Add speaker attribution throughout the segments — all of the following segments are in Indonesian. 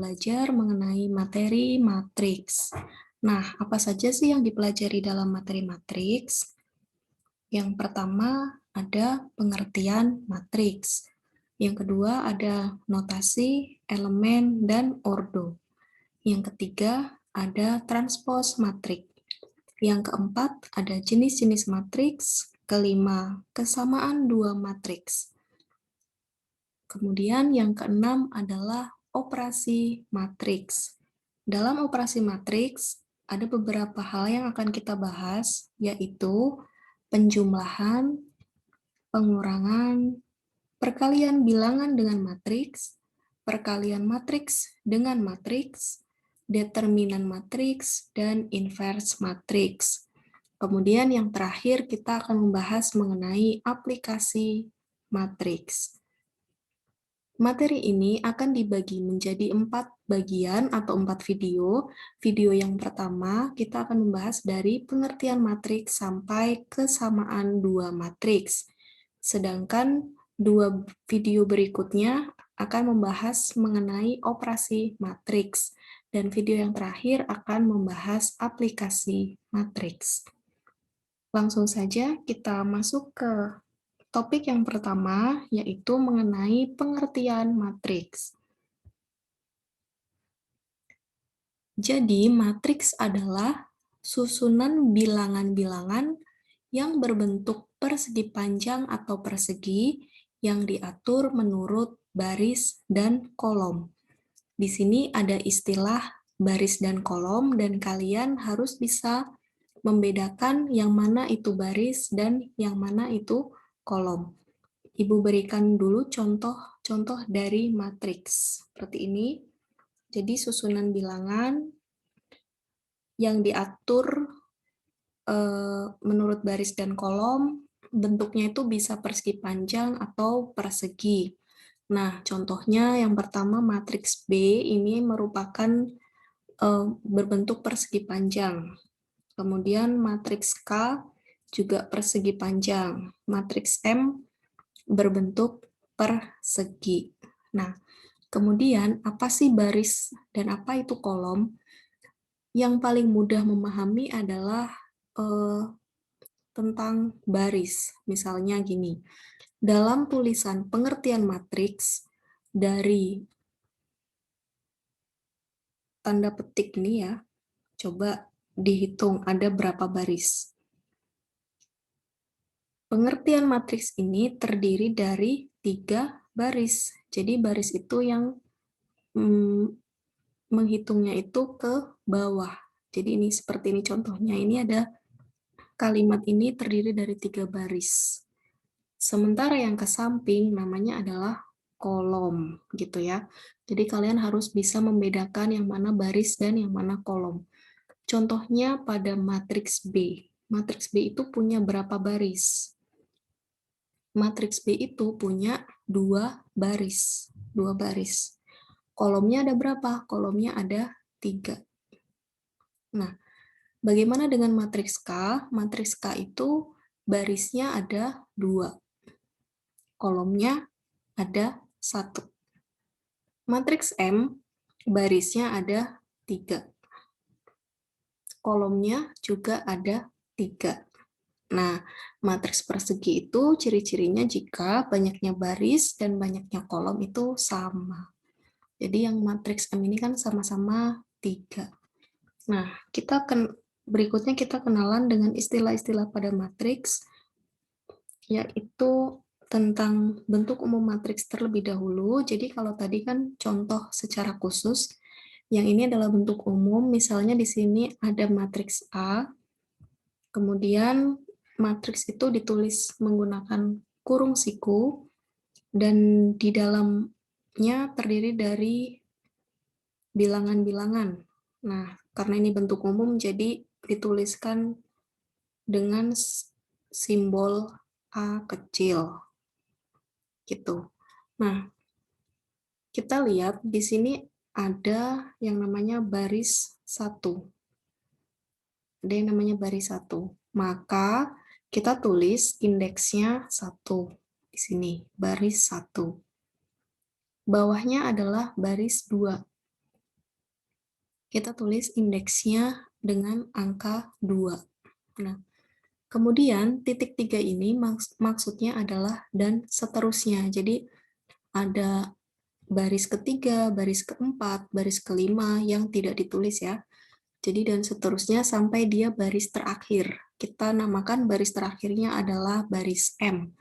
Speaker 1: belajar mengenai materi matriks. Nah, apa saja sih yang dipelajari dalam materi matriks? Yang pertama ada pengertian matriks. Yang kedua ada notasi, elemen, dan ordo. Yang ketiga ada transpose matrik. Yang keempat ada jenis-jenis matriks. Kelima, kesamaan dua matriks. Kemudian yang keenam adalah operasi matriks. Dalam operasi matriks, ada beberapa hal yang akan kita bahas, yaitu penjumlahan, pengurangan, perkalian bilangan dengan matriks, perkalian matriks dengan matriks, determinan matriks, dan inverse matriks. Kemudian yang terakhir kita akan membahas mengenai aplikasi matriks. Materi ini akan dibagi menjadi 4 bagian atau 4 video. Video yang pertama, kita akan membahas dari pengertian matriks sampai kesamaan dua matriks. Sedangkan 2 video berikutnya akan membahas mengenai operasi matriks. Dan video yang terakhir akan membahas aplikasi matriks. Langsung saja kita masuk ke topik yang pertama, yaitu mengenai pengertian matriks. Jadi, matriks adalah susunan bilangan-bilangan yang berbentuk persegi panjang atau persegi yang diatur menurut baris dan kolom. Di sini ada istilah baris dan kolom, dan kalian harus bisa membedakan yang mana itu baris dan yang mana itu kolom. Ibu berikan dulu contoh-contoh dari matriks. Seperti ini. Jadi susunan bilangan yang diatur menurut baris dan kolom, bentuknya itu bisa persegi panjang atau persegi. Nah, contohnya yang pertama matriks B ini merupakan berbentuk persegi panjang. Kemudian matriks K juga persegi panjang. Matriks M berbentuk persegi. Nah, kemudian apa sih baris dan apa itu kolom? Yang paling mudah memahami adalah tentang baris. Misalnya gini, dalam tulisan pengertian matriks dari tanda petik ini ya, coba dihitung ada berapa baris. Pengertian matriks ini terdiri dari 3 baris. Jadi baris itu yang menghitungnya itu ke bawah. Jadi ini seperti ini contohnya. Ini ada kalimat ini terdiri dari 3 baris. Sementara yang ke samping namanya adalah kolom gitu ya. Jadi kalian harus bisa membedakan yang mana baris dan yang mana kolom. Contohnya pada matriks B. Matriks B itu punya berapa baris? Matriks B itu punya 2 baris. 2 baris. Kolomnya ada berapa? Kolomnya ada 3. Nah, bagaimana dengan matriks K? Matriks K itu barisnya ada 2. Kolomnya ada 1. Matriks M, barisnya ada 3. Kolomnya juga ada 3. Nah, matriks persegi itu ciri-cirinya jika banyaknya baris dan banyaknya kolom itu sama. Jadi yang matriks M ini kan sama-sama 3. Nah, berikutnya kita kenalan dengan istilah-istilah pada matriks, yaitu tentang bentuk umum matriks terlebih dahulu. Jadi kalau tadi kan contoh secara khusus, yang ini adalah bentuk umum, misalnya di sini ada matriks A, kemudian matriks itu ditulis menggunakan kurung siku, dan di dalamnya terdiri dari bilangan-bilangan. Nah, karena ini bentuk umum, jadi dituliskan dengan simbol A kecil. Gitu. Nah, kita lihat di sini ada yang namanya baris 1. Ada yang namanya baris 1. Maka kita tulis indeksnya 1 di sini, baris 1. Bawahnya adalah baris 2. kita tulis indeksnya dengan angka 2. Nah, kemudian titik 3 ini maksudnya adalah dan seterusnya. Jadi ada baris ketiga, baris keempat, baris kelima yang tidak ditulis ya. Jadi dan seterusnya sampai dia baris terakhir. Kita namakan baris terakhirnya adalah baris M.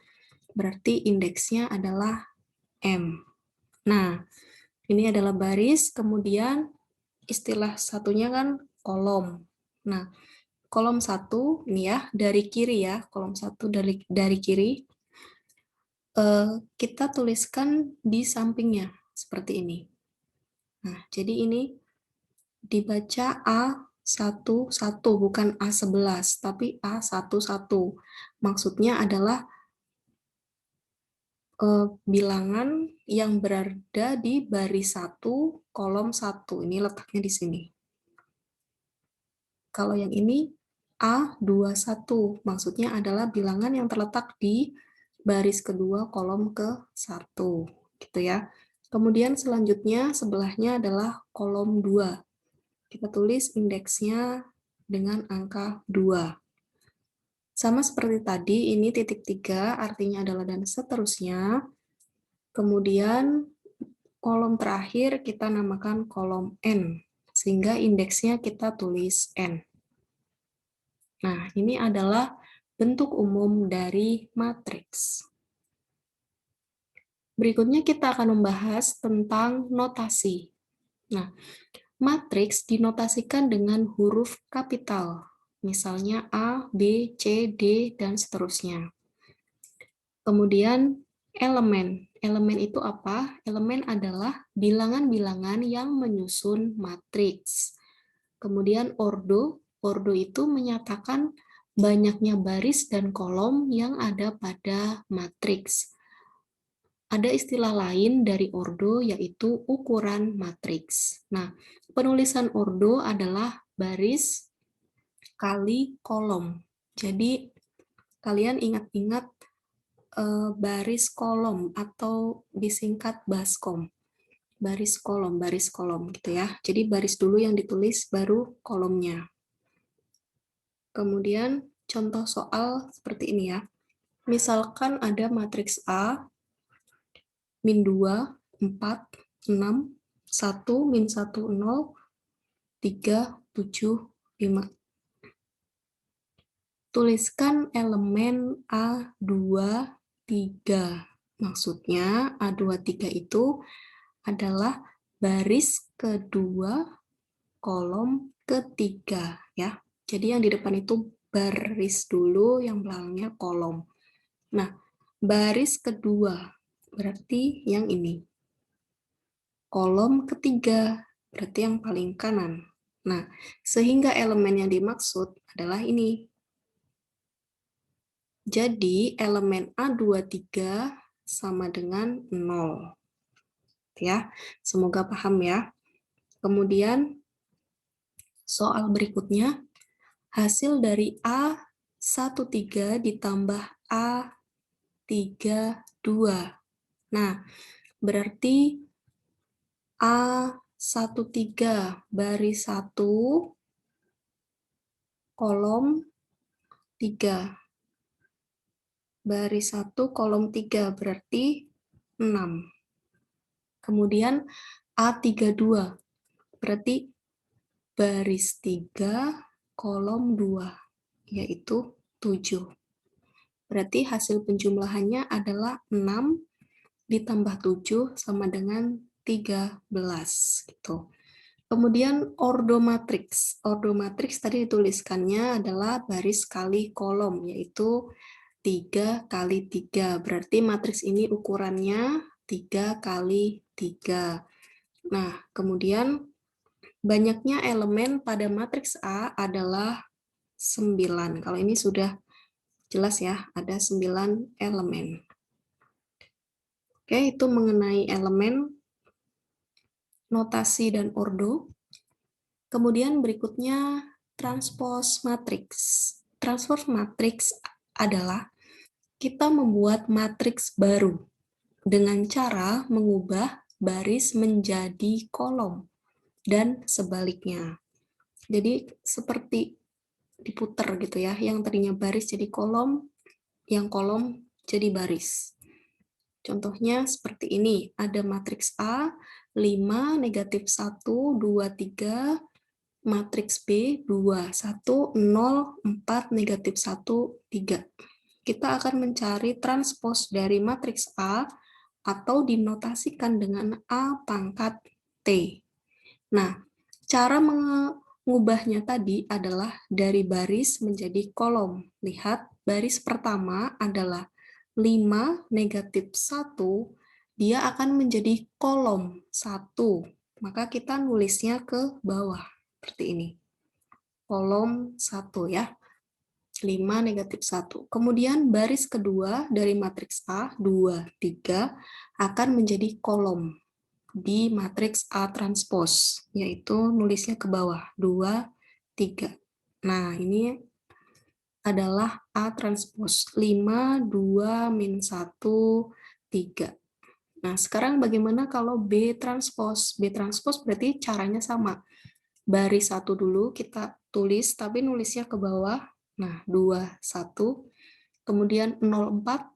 Speaker 1: Berarti indeksnya adalah M. Nah, ini adalah baris, kemudian istilah satunya kan kolom. Nah, kolom 1 ini ya, dari kiri ya, kolom 1 dari kiri, kita tuliskan di sampingnya, seperti ini. Nah, jadi ini dibaca A11, bukan A11, tapi A11. Maksudnya adalah bilangan yang berada di baris 1, kolom 1. Ini letaknya di sini. Kalau yang ini A21, maksudnya adalah bilangan yang terletak di baris kedua, kolom ke-1. Gitu ya. Kemudian selanjutnya sebelahnya adalah kolom 2. Kita tulis indeksnya dengan angka 2. Sama seperti tadi, ini titik 3 artinya adalah dan seterusnya. Kemudian kolom terakhir kita namakan kolom N, sehingga indeksnya kita tulis N. Nah, ini adalah bentuk umum dari matriks. Berikutnya kita akan membahas tentang notasi. Nah, matriks dinotasikan dengan huruf kapital, misalnya A, B, C, D, dan seterusnya. Kemudian elemen. Elemen itu apa? Elemen adalah bilangan-bilangan yang menyusun matriks. Kemudian ordo. Ordo itu menyatakan banyaknya baris dan kolom yang ada pada matriks. Ada istilah lain dari ordo yaitu ukuran matriks. Nah, penulisan ordo adalah baris kali kolom. Jadi, kalian ingat-ingat baris kolom atau disingkat baskom. Baris kolom gitu ya. Jadi baris dulu yang ditulis, baru kolomnya. Kemudian contoh soal seperti ini ya. Misalkan ada matriks A, min 2, 4, 6, 1, min 1, 0, 3, 7, 5. Tuliskan elemen A2, 3. Maksudnya A2, 3 itu adalah baris kedua, kolom ketiga. Ya. Jadi yang di depan itu baris dulu, yang belakangnya kolom. Nah, baris kedua berarti yang ini. Kolom ketiga berarti yang paling kanan. Nah, sehingga elemen yang dimaksud adalah ini. Jadi, elemen A23 sama dengan 0. Ya, semoga paham ya. Kemudian, soal berikutnya, hasil dari A13 ditambah A32. Nah, berarti A13 baris 1, kolom 3. Baris 1, kolom 3, berarti 6. Kemudian A32, berarti baris 3, kolom 2, yaitu 7. Berarti hasil penjumlahannya adalah 6 ditambah 7 sama dengan 13. Gitu. Kemudian ordo matriks. Ordo matriks tadi dituliskannya adalah baris kali kolom, yaitu 3 kali 3. Berarti matriks ini ukurannya 3 kali 3. Nah, kemudian banyaknya elemen pada matriks A adalah 9. Kalau ini sudah jelas ya, ada 9 elemen. Oke, itu mengenai elemen, notasi, dan ordo. Kemudian berikutnya transpose matriks. Transpose matriks adalah kita membuat matriks baru dengan cara mengubah baris menjadi kolom. dan sebaliknya. Jadi seperti diputer gitu ya, yang tadinya baris jadi kolom, yang kolom jadi baris. Contohnya seperti ini, ada matriks A, 5, negatif 1, 2, 3, matriks B, 2, 1, 0, 4, negatif 1, 3. Kita akan mencari transpos dari matriks A atau dinotasikan dengan A pangkat T. Nah, cara mengubahnya tadi adalah dari baris menjadi kolom. Lihat, baris pertama adalah 5 negatif 1, dia akan menjadi kolom 1. Maka kita nulisnya ke bawah, seperti ini. Kolom 1 ya. 5 negatif 1. Kemudian baris kedua dari matriks A, 2, 3, akan menjadi kolom di matriks A transpos, yaitu nulisnya ke bawah, 2, 3. Nah, ini adalah A transpos, 5, 2, min 1, 3. Nah, sekarang bagaimana kalau B transpos? B transpos berarti caranya sama. Baris 1 dulu kita tulis, tapi nulisnya ke bawah. Nah, 2, 1. Kemudian 0, 4.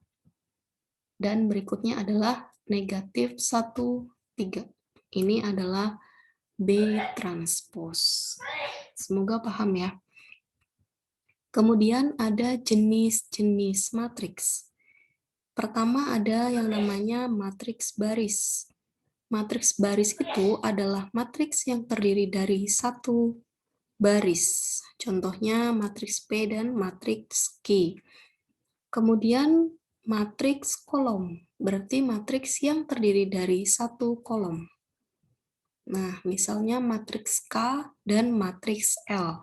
Speaker 1: Dan berikutnya adalah negatif 1, 3. Ini adalah B transpos. Semoga paham ya. Kemudian ada jenis-jenis matriks. Pertama ada yang namanya matriks baris. Matriks baris itu adalah matriks yang terdiri dari satu baris. Contohnya matriks P dan matriks Q. Kemudian matriks kolom, berarti matriks yang terdiri dari satu kolom. Nah, misalnya matriks K dan matriks L.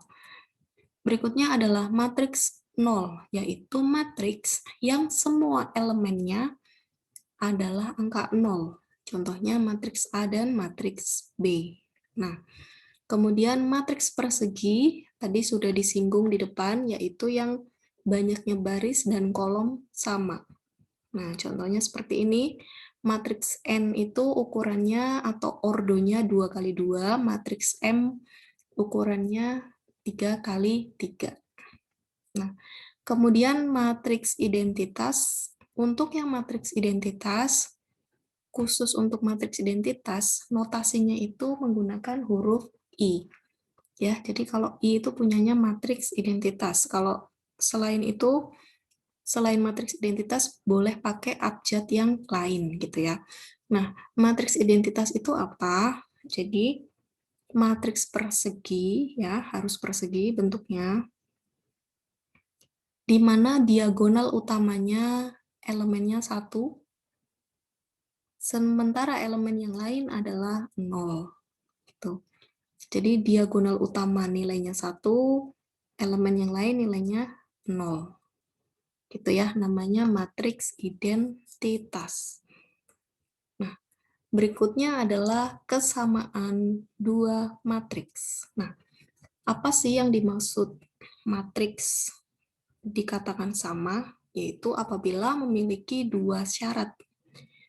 Speaker 1: Berikutnya adalah matriks 0, yaitu matriks yang semua elemennya adalah angka 0. Contohnya matriks A dan matriks B. Nah, kemudian matriks persegi, tadi sudah disinggung di depan, yaitu yang banyaknya baris dan kolom sama. Nah, contohnya seperti ini. Matriks N itu ukurannya atau ordonya 2 kali 2, matriks M ukurannya 3 kali 3. Nah, kemudian matriks identitas. Untuk yang matriks identitas, khusus untuk matriks identitas, notasinya itu menggunakan huruf I. Ya, jadi kalau I itu punyanya matriks identitas. Kalau selain itu, selain matriks identitas, boleh pakai abjad yang lain gitu ya. Nah, matriks identitas itu apa? Jadi, matriks persegi, ya harus persegi bentuknya, di mana diagonal utamanya elemennya 1, sementara elemen yang lain adalah 0. Gitu. Jadi diagonal utama nilainya 1, elemen yang lain nilainya 0. Gitu ya, namanya matriks identitas. Nah, berikutnya adalah kesamaan dua matriks. Nah, apa sih yang dimaksud matriks dikatakan sama, yaitu apabila memiliki dua syarat.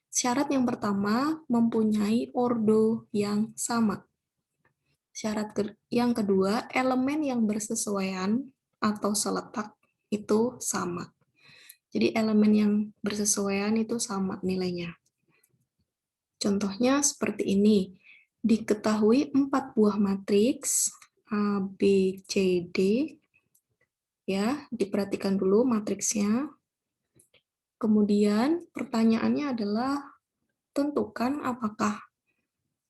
Speaker 1: Syarat yang pertama, mempunyai ordo yang sama. Syarat yang kedua, elemen yang bersesuaian atau seletak itu sama. Jadi elemen yang bersesuaian itu sama nilainya. Contohnya seperti ini. Diketahui 4 buah matriks A, B, C, D. Ya, diperhatikan dulu matriksnya. Kemudian pertanyaannya adalah tentukan apakah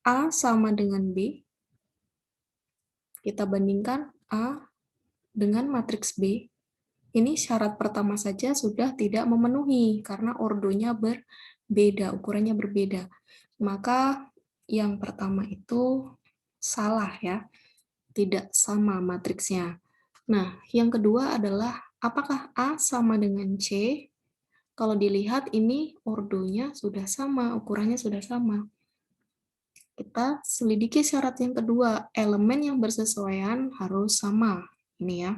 Speaker 1: A sama dengan B. Kita bandingkan A dengan matriks B. Ini syarat pertama saja sudah tidak memenuhi karena ordonya berbeda, ukurannya berbeda. Maka yang pertama itu salah ya, tidak sama matriksnya. Nah, yang kedua adalah apakah A sama dengan C? Kalau dilihat ini ordonya sudah sama, ukurannya sudah sama. Kita selidiki syarat yang kedua, elemen yang bersesuaian harus sama. Ini ya,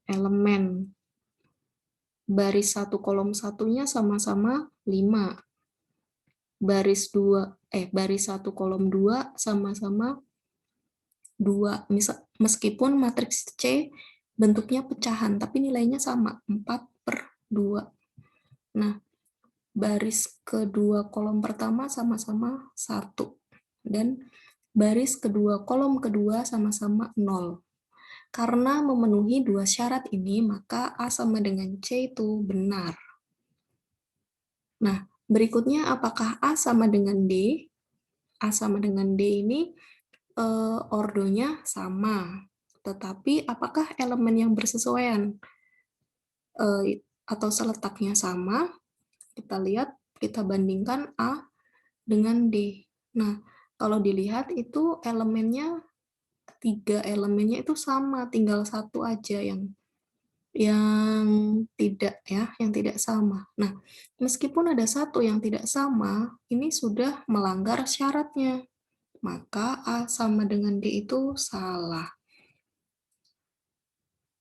Speaker 1: elemen baris 1 kolom satunya sama-sama 5. Baris 1 kolom 2 sama-sama 2. Meskipun matriks C bentuknya pecahan, tapi nilainya sama, 4/2. Nah, baris kedua kolom pertama sama-sama 1. Dan baris kedua kolom kedua sama-sama 0. Karena memenuhi dua syarat ini, maka A sama dengan C itu benar. Nah, berikutnya apakah A sama dengan D? A sama dengan D ini ordonya sama, tetapi apakah elemen yang bersesuaian atau seletaknya sama? Kita lihat, kita bandingkan A dengan D. Nah, kalau dilihat itu elemennya, 3 elemennya itu sama, tinggal satu aja yang tidak ya, yang tidak sama. Nah, meskipun ada satu yang tidak sama, ini sudah melanggar syaratnya. Maka A sama dengan D itu salah.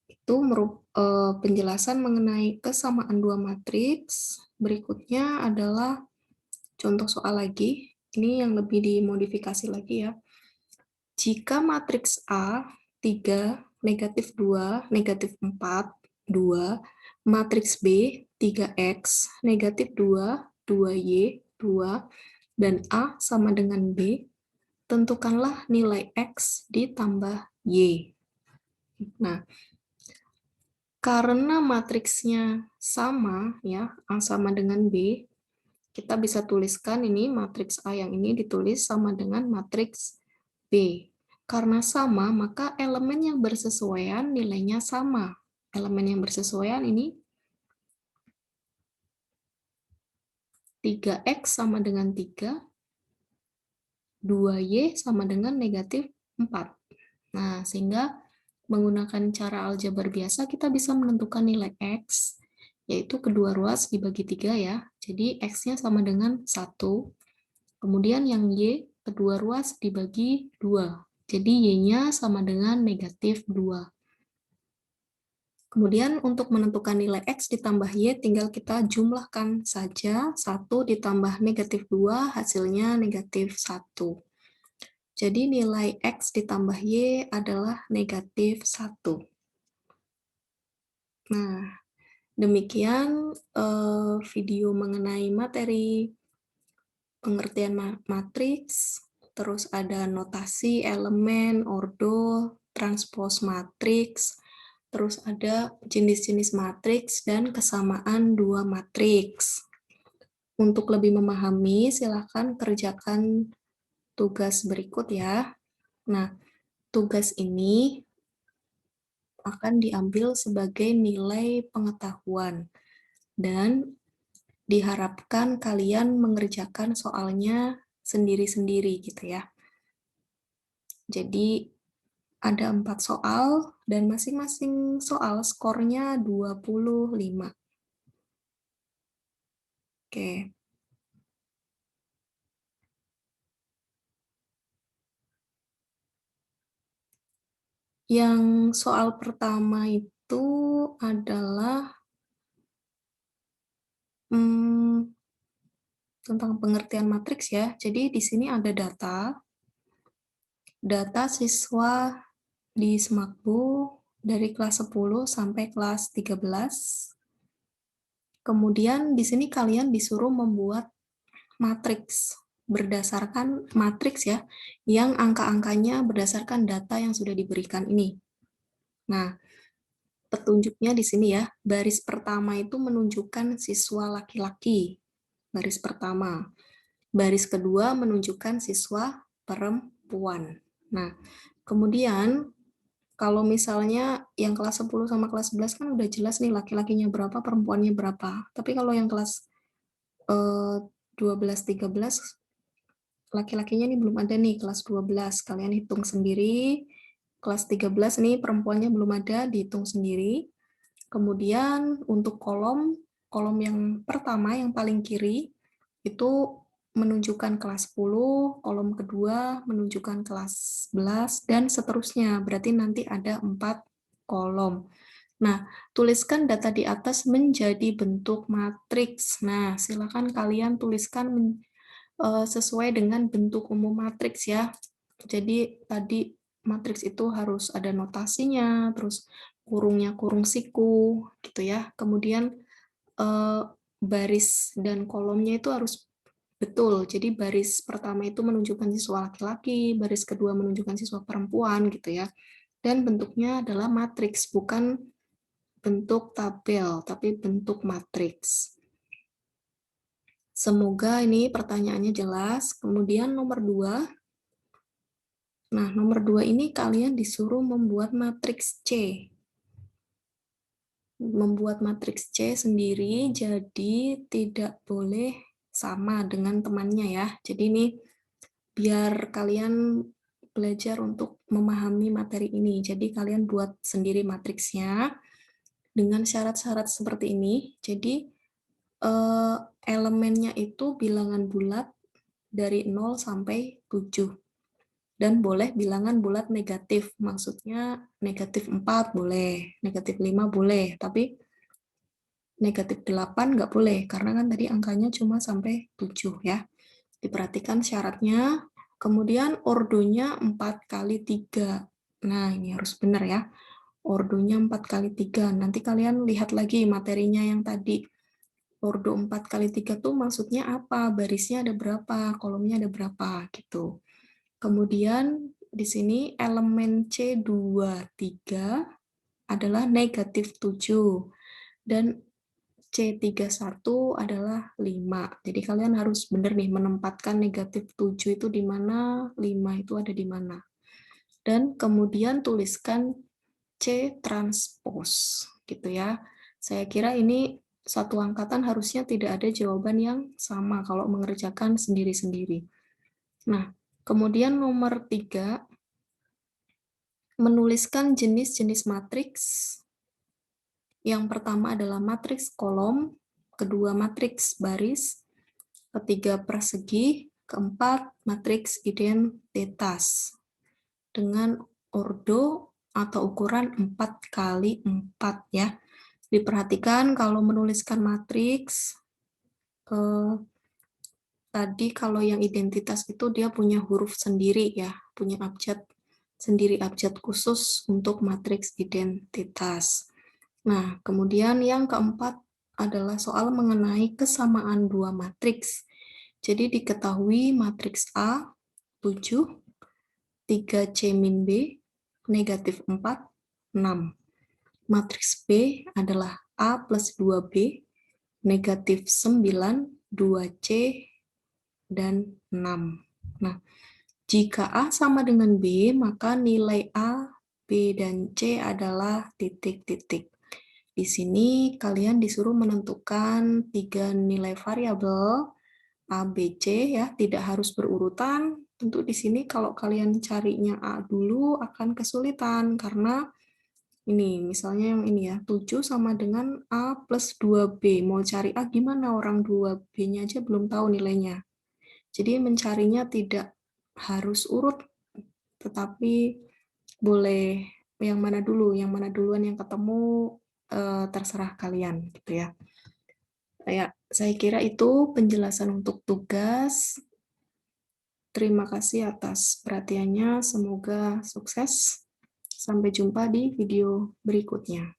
Speaker 1: Itu penjelasan mengenai kesamaan dua matriks. Berikutnya adalah contoh soal lagi. Ini yang lebih dimodifikasi lagi ya. Jika matriks A 3, negatif 2, negatif 4, 2, matriks B 3X, negatif 2, 2Y, 2, dan A sama dengan B, tentukanlah nilai X ditambah Y. Nah, karena matriksnya sama, ya, A sama dengan B, kita bisa tuliskan ini matriks A yang ini ditulis sama dengan matriks B. Karena sama, maka elemen yang bersesuaian nilainya sama. Elemen yang bersesuaian ini 3X sama dengan 3, 2Y sama dengan negatif 4. Nah, sehingga menggunakan cara aljabar biasa, kita bisa menentukan nilai X, yaitu kedua ruas dibagi 3 ya. Jadi X-nya sama dengan 1. Kemudian yang Y, kedua ruas dibagi 2. Jadi Y-nya sama dengan negatif 2. Kemudian untuk menentukan nilai X ditambah Y, tinggal kita jumlahkan saja. 1 ditambah negatif 2, hasilnya negatif 1. Jadi nilai X ditambah Y adalah negatif 1. Nah, demikian video mengenai materi pengertian matriks, terus ada notasi, elemen, ordo, transpose matriks, terus ada jenis-jenis matriks dan kesamaan dua matriks. Untuk lebih memahami, silakan kerjakan tugas berikut ya. Nah, tugas ini akan diambil sebagai nilai pengetahuan dan diharapkan kalian mengerjakan soalnya sendiri-sendiri gitu ya. Jadi ada 4 soal dan masing-masing soal skornya 25. Oke. Yang soal pertama itu adalah tentang pengertian matriks ya. Jadi di sini ada data siswa di Semakbu dari kelas 10 sampai kelas 13. Kemudian di sini kalian disuruh membuat matriks berdasarkan matriks ya, yang angka-angkanya berdasarkan data yang sudah diberikan ini. Nah, petunjuknya di sini ya, baris pertama itu menunjukkan siswa laki-laki, baris pertama. Baris kedua menunjukkan siswa perempuan. Nah, kemudian kalau misalnya yang kelas 10 sama kelas 11 kan udah jelas nih laki-lakinya berapa, perempuannya berapa. Tapi kalau yang kelas 12, 13, laki-lakinya nih belum ada nih, kelas 12. Kalian hitung sendiri. Kelas 13 nih perempuannya belum ada, dihitung sendiri. Kemudian untuk kolom yang pertama, yang paling kiri, itu menunjukkan kelas 10, kolom kedua menunjukkan kelas 11, dan seterusnya. Berarti nanti ada 4 kolom. Nah, tuliskan data di atas menjadi bentuk matriks. Nah, silakan kalian tuliskan sesuai dengan bentuk umum matriks ya. Jadi tadi matriks itu harus ada notasinya, terus kurungnya kurung siku, gitu ya. Kemudian baris dan kolomnya itu harus betul. Jadi baris pertama itu menunjukkan siswa laki-laki, baris kedua menunjukkan siswa perempuan, gitu ya. Dan bentuknya adalah matriks, bukan bentuk tabel, tapi bentuk matriks. Semoga ini pertanyaannya jelas. Kemudian nomor 2. Nah, nomor 2 ini kalian disuruh membuat matriks C. Membuat matriks C sendiri, jadi tidak boleh sama dengan temannya ya. Jadi ini biar kalian belajar untuk memahami materi ini. Jadi kalian buat sendiri matriksnya dengan syarat-syarat seperti ini. Jadi elemennya itu bilangan bulat dari 0 sampai 7. Dan boleh bilangan bulat negatif, maksudnya negatif 4 boleh, negatif 5 boleh, tapi negatif 8 nggak boleh, karena kan tadi angkanya cuma sampai 7 ya. Diperhatikan syaratnya, kemudian ordonya 4 kali 3. Nah, ini harus benar ya. Ordonya 4 kali 3. Nanti kalian lihat lagi materinya yang tadi. Ordo 4 kali 3 tuh maksudnya apa? Barisnya ada berapa? Kolomnya ada berapa? Gitu. Kemudian di sini elemen C23 adalah negatif 7 dan C31 adalah 5. Jadi kalian harus benar nih menempatkan negatif 7 itu di mana, 5 itu ada di mana. Dan kemudian tuliskan C transpos gitu ya. Saya kira ini satu angkatan harusnya tidak ada jawaban yang sama kalau mengerjakan sendiri-sendiri. Nah, kemudian nomor 3, menuliskan jenis-jenis matriks. Yang pertama adalah matriks kolom, kedua matriks baris, ketiga persegi, keempat matriks identitas. Dengan ordo atau ukuran 4 kali 4 ya. Diperhatikan kalau menuliskan matriks, tadi kalau yang identitas itu dia punya huruf sendiri ya, punya abjad sendiri, abjad khusus untuk matriks identitas. Nah, kemudian yang keempat adalah soal mengenai kesamaan dua matriks. Jadi diketahui matriks A 7, 3C min B, negatif 4, 6. Matriks B adalah A plus 2B, negatif 9, 2C, dan 6. Nah, jika A sama dengan B, maka nilai A, B, dan C adalah titik-titik. Di sini kalian disuruh menentukan 3 nilai variabel A, B, C ya, tidak harus berurutan. Tentu di sini kalau kalian carinya A dulu akan kesulitan karena ini misalnya yang ini ya, 7 sama dengan A plus 2B. Mau cari A gimana, orang 2B-nya aja belum tahu nilainya. Jadi mencarinya tidak harus urut, tetapi boleh yang mana duluan yang ketemu terserah kalian gitu ya. Saya kira itu penjelasan untuk tugas. Terima kasih atas perhatiannya, semoga sukses. Sampai jumpa di video berikutnya.